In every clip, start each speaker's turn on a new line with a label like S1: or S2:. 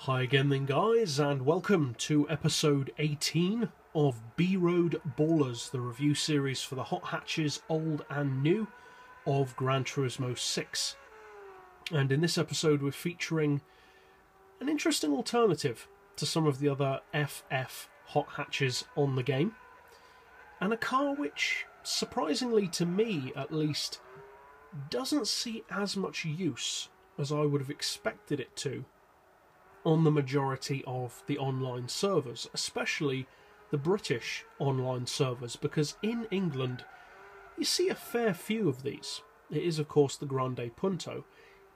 S1: Hi again then guys, and welcome to episode 18 of B-Road Ballers, the review series for the hot hatches old and new of Gran Turismo 6. And in this episode we're featuring an interesting alternative to some of the other FF hot hatches on the game, and a car which, surprisingly to me at least, doesn't see as much use as I would have expected it to on the majority of the online servers, especially the British online servers, because in England you see a fair few of these. It is of course the Grande Punto.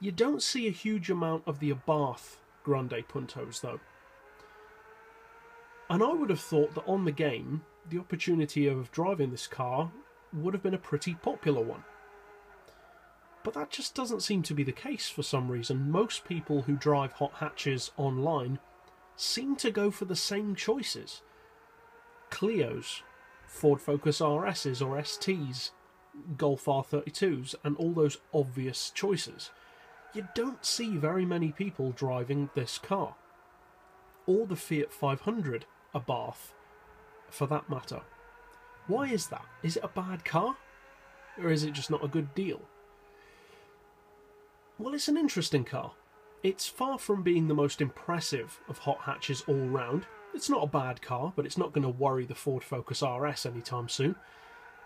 S1: You don't see a huge amount of the Abarth Grande Puntos though. And I would have thought that on the game the opportunity of driving this car would have been a pretty popular one. But that just doesn't seem to be the case for some reason. Most people who drive hot hatches online seem to go for the same choices. Clios, Ford Focus RSs or STs, Golf R32s, and all those obvious choices. You don't see very many people driving this car. Or the Fiat 500 Abarth, for that matter. Why is that? Is it a bad car? Or is it just not a good deal? Well, it's an interesting car. It's far from being the most impressive of hot hatches all round. It's not a bad car, but it's not going to worry the Ford Focus RS anytime soon.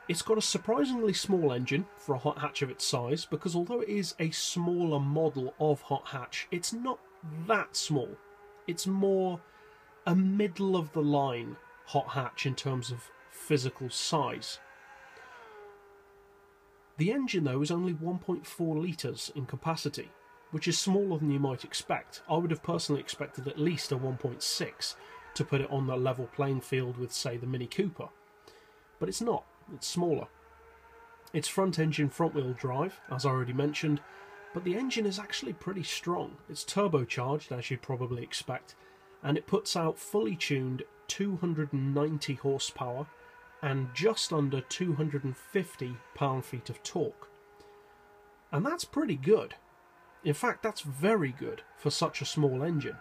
S1: It's got a surprisingly small engine for a hot hatch of its size, because although it is a smaller model of hot hatch, it's not that small. It's more a middle-of-the-line hot hatch in terms of physical size. The engine, though, is only 1.4 litres in capacity, which is smaller than you might expect. I would have personally expected at least a 1.6 to put it on the level playing field with, say, the Mini Cooper. But it's not. It's smaller. It's front-engine, front-wheel drive, as I already mentioned, but the engine is actually pretty strong. It's turbocharged, as you'd probably expect, and it puts out fully tuned 290 horsepower and just under 250 pound-feet of torque. And that's pretty good. In fact, that's very good for such a small engine.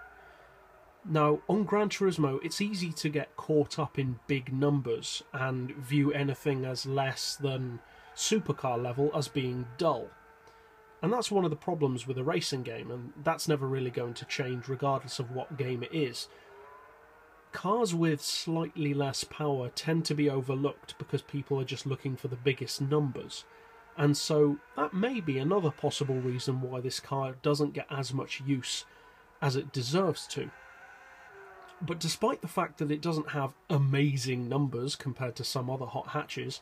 S1: Now, on Gran Turismo, it's easy to get caught up in big numbers and view anything as less than supercar level as being dull. And that's one of the problems with a racing game, and that's never really going to change regardless of what game it is. Cars with slightly less power tend to be overlooked because people are just looking for the biggest numbers. And so that may be another possible reason why this car doesn't get as much use as it deserves to. But despite the fact that it doesn't have amazing numbers compared to some other hot hatches,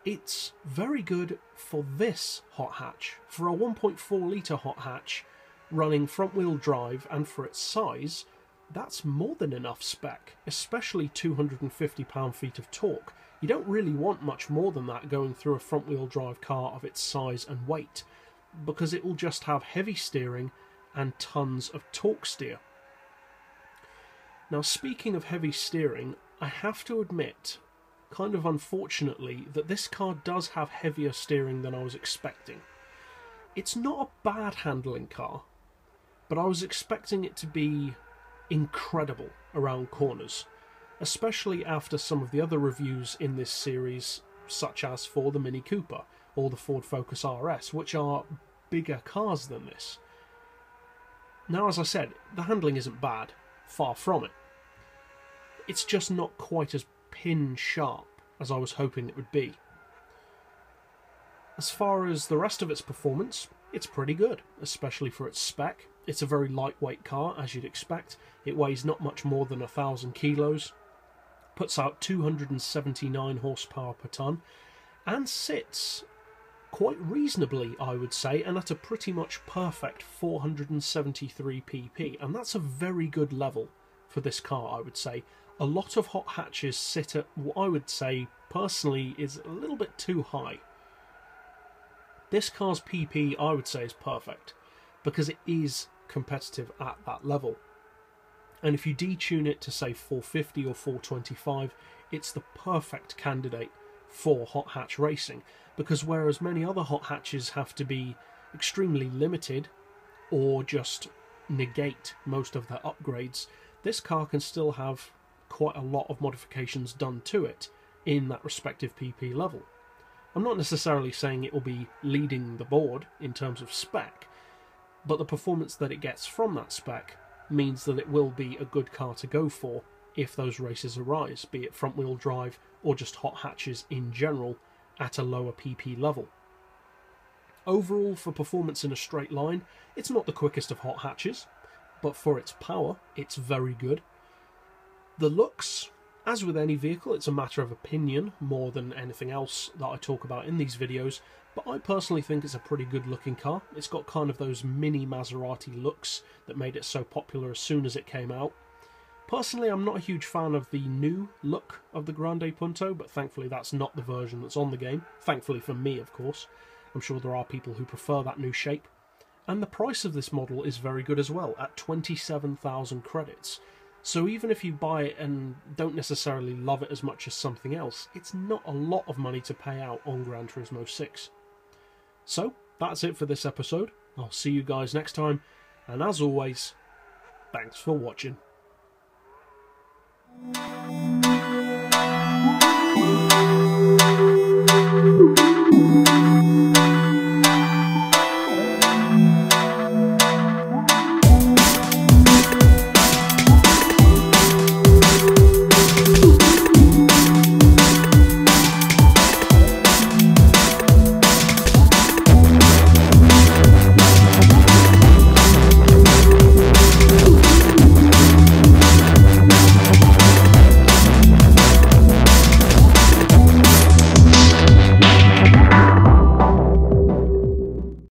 S1: it's very good for this hot hatch. For a 1.4 litre hot hatch running front-wheel drive, and for its size, that's more than enough spec, especially 250 pound-feet of torque. You don't really want much more than that going through a front-wheel drive car of its size and weight, because it will just have heavy steering and tons of torque steer. Now, speaking of heavy steering, I have to admit, kind of unfortunately, that this car does have heavier steering than I was expecting. It's not a bad handling car, but I was expecting it to be incredible around corners, especially after some of the other reviews in this series, such as for the Mini Cooper or the Ford Focus RS, which are bigger cars than this. Now, as I said, the handling isn't bad, far from it. It's just not quite as pin sharp as I was hoping it would be. As far as the rest of its performance, it's pretty good, especially for its spec. It's a very lightweight car, as you'd expect. It weighs not much more than 1,000 kilos, puts out 279 horsepower per tonne, and sits quite reasonably, I would say, and at a pretty much perfect 473 pp. And that's a very good level for this car, I would say. A lot of hot hatches sit at what I would say, personally, is a little bit too high. This car's PP, I would say, is perfect, because it is competitive at that level. And if you detune it to, say, 450 or 425, it's the perfect candidate for hot hatch racing, because whereas many other hot hatches have to be extremely limited or just negate most of their upgrades, this car can still have quite a lot of modifications done to it in that respective PP level. I'm not necessarily saying it will be leading the board in terms of spec, but the performance that it gets from that spec means that it will be a good car to go for if those races arise, be it front wheel drive or just hot hatches in general at a lower PP level. Overall, for performance in a straight line, it's not the quickest of hot hatches, but for its power, it's very good. The looks, as with any vehicle, it's a matter of opinion more than anything else that I talk about in these videos, but I personally think it's a pretty good looking car. It's got kind of those mini Maserati looks that made it so popular as soon as it came out. Personally, I'm not a huge fan of the new look of the Grande Punto, but thankfully that's not the version that's on the game. Thankfully for me, of course. I'm sure there are people who prefer that new shape. And the price of this model is very good as well, at 27,000 credits. So even if you buy it and don't necessarily love it as much as something else, it's not a lot of money to pay out on Gran Turismo 6. So, that's it for this episode. I'll see you guys next time, and as always, thanks for watching.